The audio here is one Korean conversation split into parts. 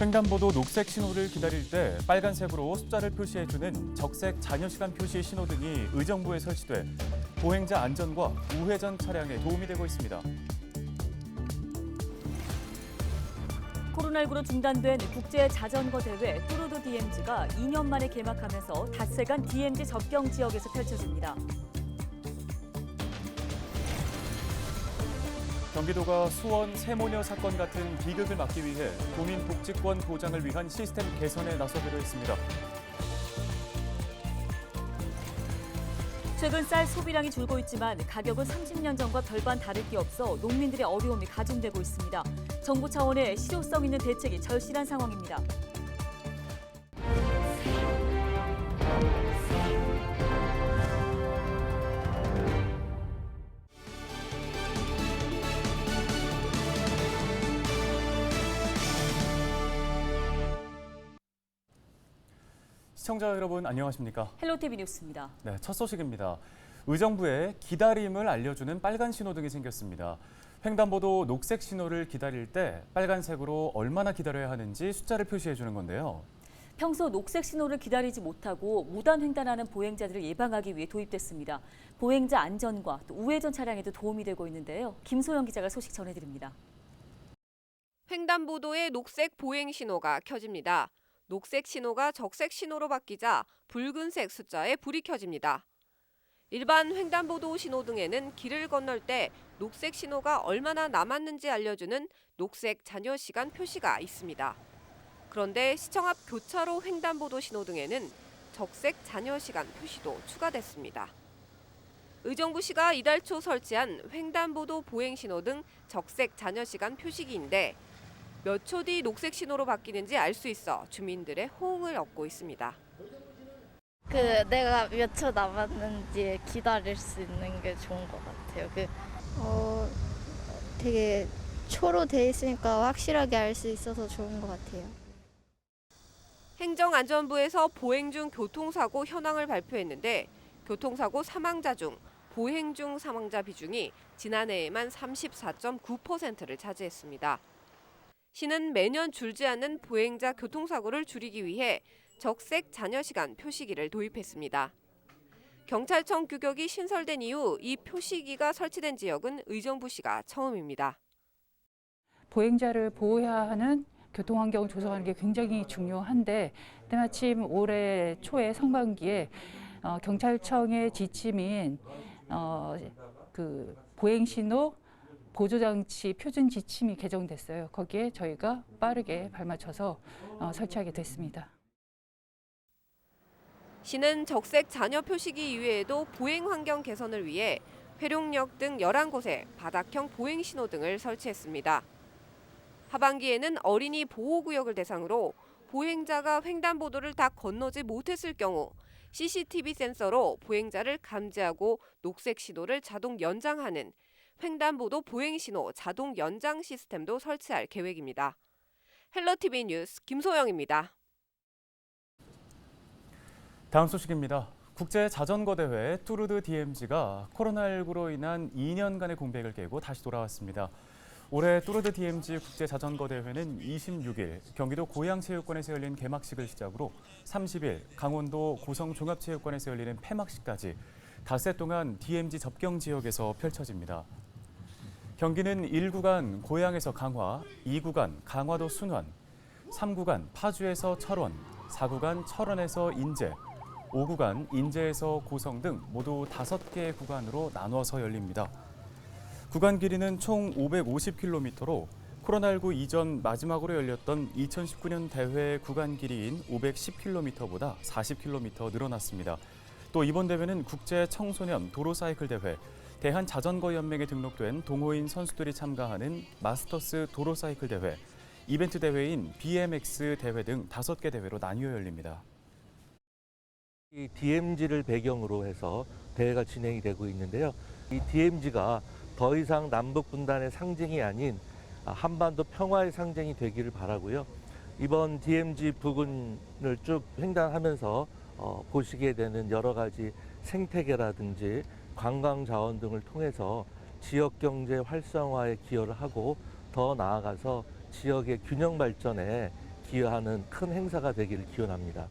횡단보도 녹색 신호를 기다릴 때 빨간색으로 숫자를 표시해주는 적색 잔여시간 표시 신호등이 의정부에 설치돼 보행자 안전과 우회전 차량에 도움이 되고 있습니다. 코로나19로 중단된 국제 자전거 대회 뚜르드 DMZ가 2년 만에 개막하면서 닷새간 DMZ 접경 지역에서 펼쳐집니다. 경기도가 수원 세모녀 사건 같은 비극을 막기 위해 도민 복지권 보장을 위한 시스템 개선에 나서기로 했습니다. 최근 쌀 소비량이 줄고 있지만 가격은 30년 전과 별반 다를 게 없어 농민들의 어려움이 가중되고 있습니다. 정부 차원의 실효성 있는 대책이 절실한 상황입니다. 시청자 여러분 안녕하십니까? 헬로티비 뉴스입니다. 네, 첫 소식입니다. 의정부에 기다림을 알려주는 빨간 신호등이 생겼습니다. 횡단보도 녹색 신호를 기다릴 때 빨간색으로 얼마나 기다려야 하는지 숫자를 표시해 주는 건데요. 평소 녹색 신호를 기다리지 못하고 무단 횡단하는 보행자들을 예방하기 위해 도입됐습니다. 보행자 안전과 또 우회전 차량에도 도움이 되고 있는데요. 김소영 기자가 소식 전해드립니다. 횡단보도에 녹색 보행 신호가 켜집니다. 녹색 신호가 적색 신호로 바뀌자 붉은색 숫자에 불이 켜집니다. 일반 횡단보도 신호등에는 길을 건널 때 녹색 신호가 얼마나 남았는지 알려주는 녹색 잔여 시간 표시가 있습니다. 그런데 시청 앞 교차로 횡단보도 신호등에는 적색 잔여 시간 표시도 추가됐습니다. 의정부시가 이달 초 설치한 횡단보도 보행 신호등 적색 잔여 시간 표시기인데 몇 초 뒤 녹색 신호로 바뀌는지 알 수 있어 주민들의 호응을 얻고 있습니다. 내가 몇 초 남았는지 기다릴 수 있는 게 좋은 것 같아요. 되게 초로 돼 있으니까 확실하게 알 수 있어서 좋은 것 같아요. 행정안전부에서 보행 중 교통사고 현황을 발표했는데 교통사고 사망자 중 보행 중 사망자 비중이 지난해에만 34.9%를 차지했습니다. 시는 매년 줄지 않는 보행자 교통사고를 줄이기 위해 적색 잔여시간 표시기를 도입했습니다. 경찰청 규격이 신설된 이후 이 표시기가 설치된 지역은 의정부시가 처음입니다. 보행자를 보호해야 하는 교통환경을 조성하는 게 굉장히 중요한데 때마침 올해 초에 상반기에 경찰청의 지침인 보행신호 보조장치 표준 지침이 개정됐어요. 거기에 저희가 빠르게 발맞춰서 설치하게 됐습니다. 시는 적색 잔여 표시기 이외에도 보행 환경 개선을 위해 회룡역 등 11곳에 바닥형 보행 신호등을 설치했습니다. 하반기에는 어린이 보호구역을 대상으로 보행자가 횡단보도를 다 건너지 못했을 경우 CCTV 센서로 보행자를 감지하고 녹색 신호를 자동 연장하는 횡단보도 보행신호 자동 연장 시스템도 설치할 계획입니다. 헬로티비 뉴스 김소영입니다. 다음 소식입니다. 국제 자전거 대회 뚜르드 DMZ가 코로나19로 인한 2년간의 공백을 깨고 다시 돌아왔습니다. 올해 뚜르드 DMZ 국제 자전거 대회는 26일 경기도 고양체육관에서 열린 개막식을 시작으로 30일 강원도 고성종합체육관에서 열리는 폐막식까지 닷새 동안 DMZ 접경 지역에서 펼쳐집니다. 경기는 1구간 고양에서 강화, 2구간 강화도 순환, 3구간 파주에서 철원, 4구간 철원에서 인제, 5구간 인제에서 고성 등 모두 5개의 구간으로 나눠서 열립니다. 구간 길이는 총 550km로 코로나19 이전 마지막으로 열렸던 2019년 대회 구간 길이인 510km보다 40km 늘어났습니다. 또 이번 대회는 국제 청소년 도로사이클 대회, 대한자전거연맹에 등록된 동호인 선수들이 참가하는 마스터스 도로사이클 대회, 이벤트 대회인 BMX 대회 등 5개 대회로 나뉘어 열립니다. 이 DMZ를 배경으로 해서 대회가 진행이 되고 있는데요. 이 DMZ가 더 이상 남북 분단의 상징이 아닌 한반도 평화의 상징이 되기를 바라고요. 이번 DMZ 부근을 쭉 횡단하면서 보시게 되는 여러 가지 생태계라든지 관광 자원 등을 통해서 지역 경제 활성화에 기여를 하고 더 나아가서 지역의 균형 발전에 기여하는 큰 행사가 되기를 기원합니다.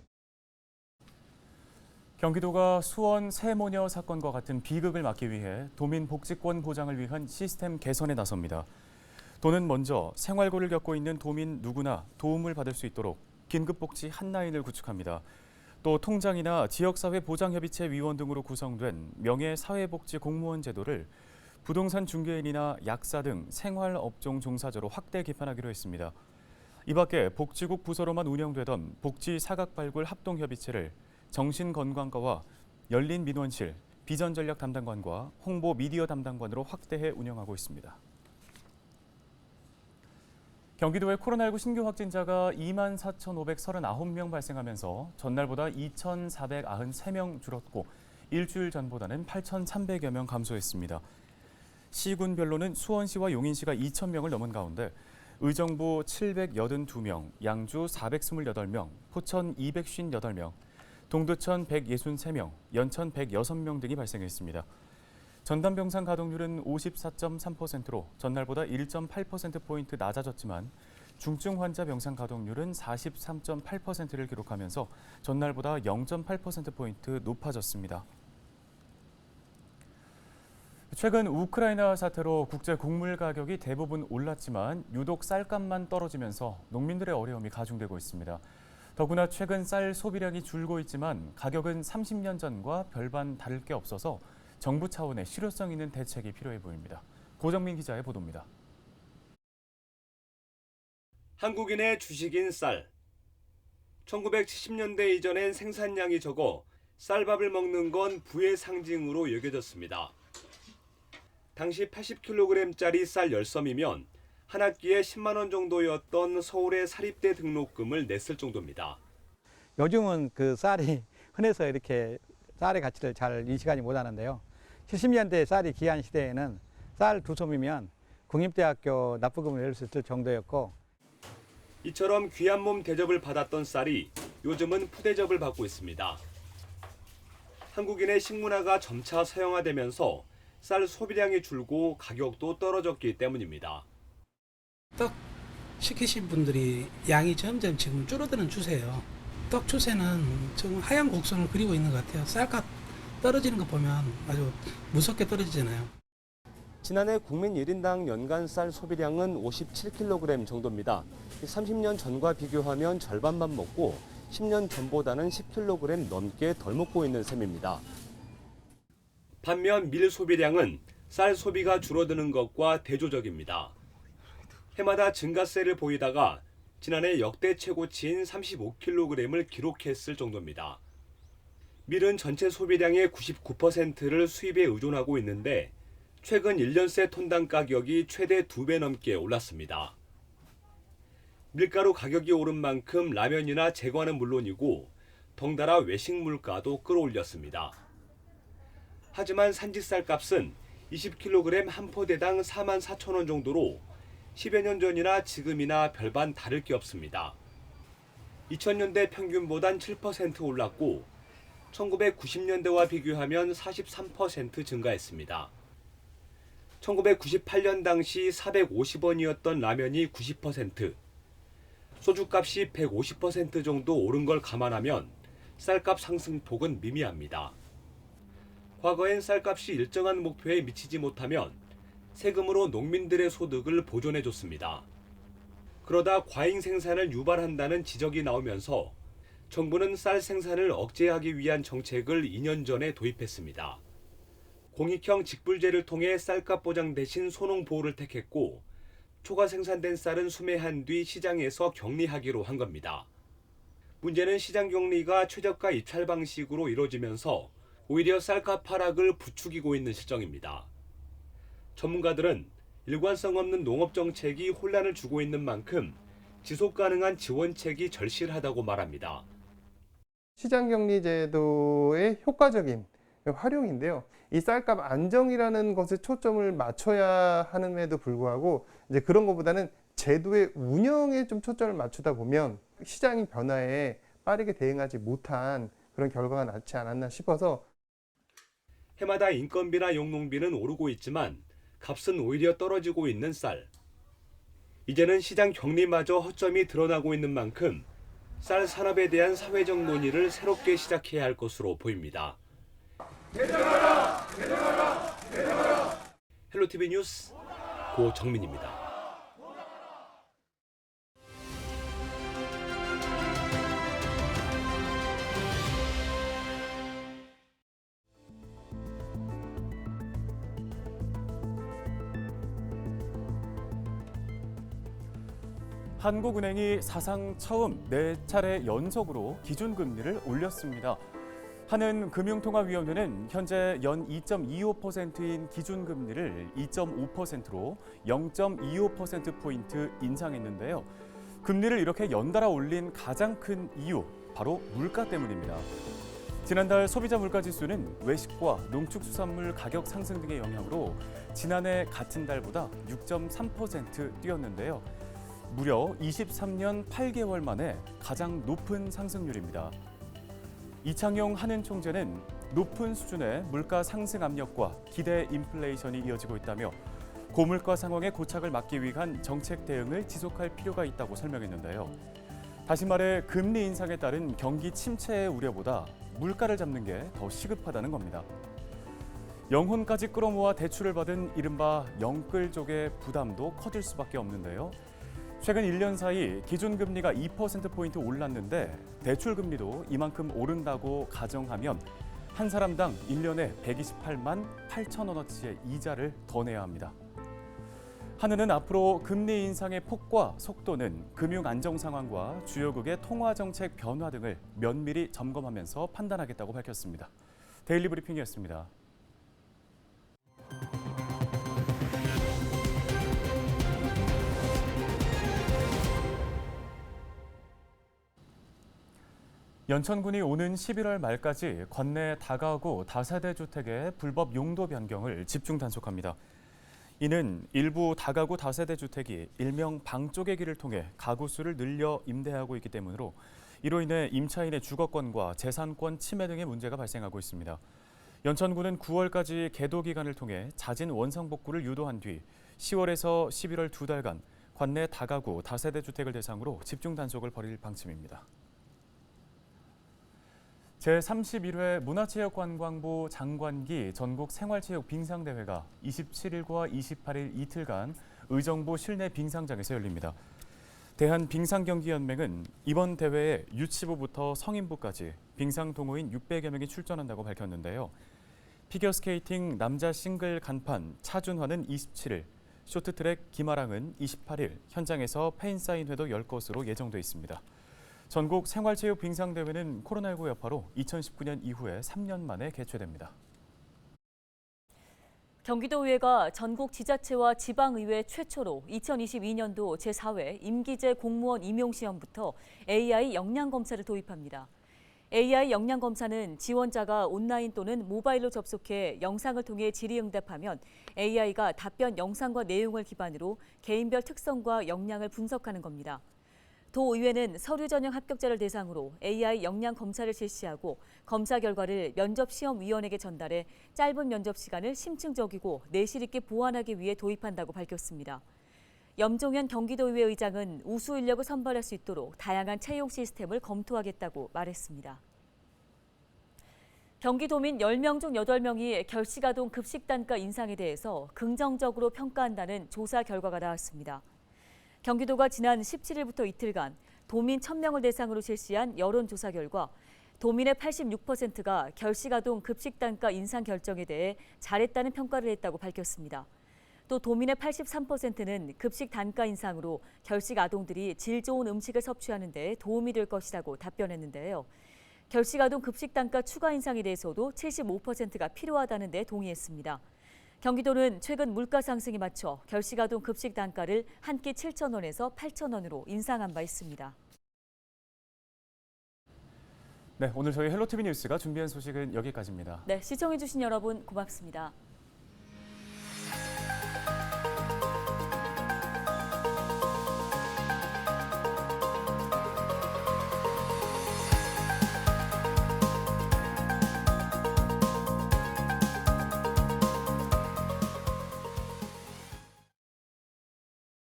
경기도가 수원 세모녀 사건과 같은 비극을 막기 위해 도민 복지권 보장을 위한 시스템 개선에 나섭니다. 도는 먼저 생활고를 겪고 있는 도민 누구나 도움을 받을 수 있도록 긴급복지 한라인을 구축합니다. 또 통장이나 지역사회 보장협의체 위원 등으로 구성된 명예사회복지 공무원 제도를 부동산 중개인이나 약사 등 생활업종 종사자로 확대 개편하기로 했습니다. 이 밖에 복지국 부서로만 운영되던 복지사각발굴 합동협의체를 정신건강과와 열린민원실, 비전전략 담당관과 홍보 미디어 담당관으로 확대해 운영하고 있습니다. 경기도의 코로나19 신규 확진자가 24,539명 발생하면서 전날보다 2,493명 줄었고 일주일 전보다는 8,300여 명 감소했습니다. 시군별로는 수원시와 용인시가 2,000명을 넘은 가운데 의정부 782명, 양주 428명, 포천 258명, 동두천 163명, 연천 106명 등이 발생했습니다. 전담병상 가동률은 54.3%로 전날보다 1.8%포인트 낮아졌지만 중증 환자 병상 가동률은 43.8%를 기록하면서 전날보다 0.8%포인트 높아졌습니다. 최근 우크라이나 사태로 국제 곡물 가격이 대부분 올랐지만 유독 쌀값만 떨어지면서 농민들의 어려움이 가중되고 있습니다. 더구나 최근 쌀 소비량이 줄고 있지만 가격은 30년 전과 별반 다를 게 없어서 정부 차원의 실효성 있는 대책이 필요해 보입니다. 고정민 기자의 보도입니다. 한국인의 주식인 쌀. 1970년대 이전엔 생산량이 적어 쌀밥을 먹는 건 부의 상징으로 여겨졌습니다. 당시 80kg짜리 쌀 10섬이면 한 학기에 10만 원 정도였던 서울의 사립대 등록금을 냈을 정도입니다. 요즘은 그 쌀이 흔해서 이렇게 쌀의 가치를 잘 인식하지 못하는데요. 70년대 쌀이 귀한 시대에는 쌀 2솜이면 국립대학교 납부금을 낼 수 있을 정도였고, 이처럼 귀한 몸 대접을 받았던 쌀이 요즘은 푸대접을 받고 있습니다. 한국인의 식문화가 점차 서양화되면서 쌀 소비량이 줄고 가격도 떨어졌기 때문입니다. 떡 시키신 분들이 양이 점점 지금 줄어드는 추세예요. 떡 추세는 좀 하얀 곡선을 그리고 있는 것 같아요. 쌀값 떨어지는 거 보면 아주 무섭게 떨어지잖아요. 지난해 국민 1인당 연간 쌀 소비량은 57kg 정도입니다. 30년 전과 비교하면 절반만 먹고 10년 전보다는 10kg 넘게 덜 먹고 있는 셈입니다. 반면 밀 소비량은 쌀 소비가 줄어드는 것과 대조적입니다. 해마다 증가세를 보이다가 지난해 역대 최고치인 35kg을 기록했을 정도입니다. 밀은 전체 소비량의 99%를 수입에 의존하고 있는데 최근 1년 새 톤당 가격이 최대 2배 넘게 올랐습니다. 밀가루 가격이 오른 만큼 라면이나 제과는 물론이고 덩달아 외식 물가도 끌어올렸습니다. 하지만 산지 쌀값은 20kg 한 포대당 44,000원 정도로 10여 년 전이나 지금이나 별반 다를 게 없습니다. 2000년대 평균보단 7% 올랐고 1990년대와 비교하면 43% 증가했습니다. 1998년 당시 450원이었던 라면이 90%, 소주값이 150% 정도 오른 걸 감안하면 쌀값 상승폭은 미미합니다. 과거엔 쌀값이 일정한 목표에 미치지 못하면 세금으로 농민들의 소득을 보존해줬습니다. 그러다 과잉 생산을 유발한다는 지적이 나오면서 정부는 쌀 생산을 억제하기 위한 정책을 2년 전에 도입했습니다. 공익형 직불제를 통해 쌀값 보장 대신 소농 보호를 택했고 초과 생산된 쌀은 수매한 뒤 시장에서 격리하기로 한 겁니다. 문제는 시장 격리가 최저가 입찰 방식으로 이뤄지면서 오히려 쌀값 하락을 부추기고 있는 실정입니다. 전문가들은 일관성 없는 농업 정책이 혼란을 주고 있는 만큼 지속 가능한 지원책이 절실하다고 말합니다. 시장격리제도의 효과적인 활용인데요. 이 쌀값 안정이라는 것에 초점을 맞춰야 하는데도 불구하고 이제 그런 것보다는 제도의 운영에 좀 초점을 맞추다 보면 시장의 변화에 빠르게 대응하지 못한 그런 결과가 나지 않았나 싶어서. 해마다 인건비나 용농비는 오르고 있지만 값은 오히려 떨어지고 있는 쌀. 이제는 시장 격리마저 허점이 드러나고 있는 만큼 쌀 산업에 대한 사회적 논의를 새롭게 시작해야 할 것으로 보입니다. 헬로티비 뉴스 고정민입니다. 한국은행이 사상 처음 4차례 연속으로 기준금리를 올렸습니다. 한은금융통화위원회는 현재 연 2.25%인 기준금리를 2.5%로 0.25%포인트 인상했는데요. 금리를 이렇게 연달아 올린 가장 큰 이유, 바로 물가 때문입니다. 지난달 소비자 물가지수는 외식과 농축수산물 가격 상승 등의 영향으로 지난해 같은 달보다 6.3% 뛰었는데요. 무려 23년 8개월 만에 가장 높은 상승률입니다. 이창용 한은 총재는 높은 수준의 물가 상승 압력과 기대 인플레이션이 이어지고 있다며 고물가 상황의 고착을 막기 위한 정책 대응을 지속할 필요가 있다고 설명했는데요. 다시 말해 금리 인상에 따른 경기 침체의 우려보다 물가를 잡는 게 더 시급하다는 겁니다. 영혼까지 끌어모아 대출을 받은 이른바 영끌족의 부담도 커질 수밖에 없는데요. 최근 1년 사이 기준금리가 2%포인트 올랐는데 대출금리도 이만큼 오른다고 가정하면 한 사람당 1년에 128만 8천 원어치의 이자를 더 내야 합니다. 한은은 앞으로 금리 인상의 폭과 속도는 금융 안정 상황과 주요국의 통화 정책 변화 등을 면밀히 점검하면서 판단하겠다고 밝혔습니다. 데일리 브리핑이었습니다. 연천군이 오는 11월 말까지 관내 다가구 다세대 주택의 불법 용도 변경을 집중 단속합니다. 이는 일부 다가구 다세대 주택이 일명 방쪽의 길을 통해 가구 수를 늘려 임대하고 있기 때문으로 이로 인해 임차인의 주거권과 재산권 침해 등의 문제가 발생하고 있습니다. 연천군은 9월까지 계도 기간을 통해 잦은 원상복구를 유도한 뒤 10월에서 11월 2달간 관내 다가구 다세대 주택을 대상으로 집중 단속을 벌일 방침입니다. 제31회 문화체육관광부 장관기 전국 생활체육 빙상대회가 27일과 28일 이틀간 의정부 실내 빙상장에서 열립니다. 대한빙상경기연맹은 이번 대회에 유치부부터 성인부까지 빙상 동호인 600여 명이 출전한다고 밝혔는데요. 피겨스케이팅 남자 싱글 간판 차준환은 27일, 쇼트트랙 김아랑은 28일 현장에서 팬사인회도 열 것으로 예정돼 있습니다. 전국 생활체육 빙상대회는 코로나19 여파로 2019년 이후에 3년 만에 개최됩니다. 경기도의회가 전국 지자체와 지방의회 최초로 2022년도 제4회 임기제 공무원 임용시험부터 AI 역량검사를 도입합니다. AI 역량검사는 지원자가 온라인 또는 모바일로 접속해 영상을 통해 질의응답하면 AI가 답변 영상과 내용을 기반으로 개인별 특성과 역량을 분석하는 겁니다. 도의회는 서류 전형 합격자를 대상으로 AI 역량 검사를 실시하고 검사 결과를 면접시험위원에게 전달해 짧은 면접 시간을 심층적이고 내실 있게 보완하기 위해 도입한다고 밝혔습니다. 염종현 경기도의회 의장은 우수 인력을 선발할 수 있도록 다양한 채용 시스템을 검토하겠다고 말했습니다. 경기도민 10명 중 8명이 결식아동 급식 단가 인상에 대해서 긍정적으로 평가한다는 조사 결과가 나왔습니다. 경기도가 지난 17일부터 이틀간 도민 1,000명을 대상으로 실시한 여론조사 결과 도민의 86%가 결식아동 급식 단가 인상 결정에 대해 잘했다는 평가를 했다고 밝혔습니다. 또 도민의 83%는 급식 단가 인상으로 결식 아동들이 질 좋은 음식을 섭취하는 데 도움이 될 것이라고 답변했는데요. 결식 아동 급식 단가 추가 인상에 대해서도 75%가 필요하다는 데 동의했습니다. 경기도는 최근 물가 상승에 맞춰 결식아동 급식 단가를 한 끼 7,000원에서 8,000원으로 인상한 바 있습니다. 네, 오늘 저희 헬로티비 뉴스가 준비한 소식은 여기까지입니다. 네, 시청해주신 여러분 고맙습니다.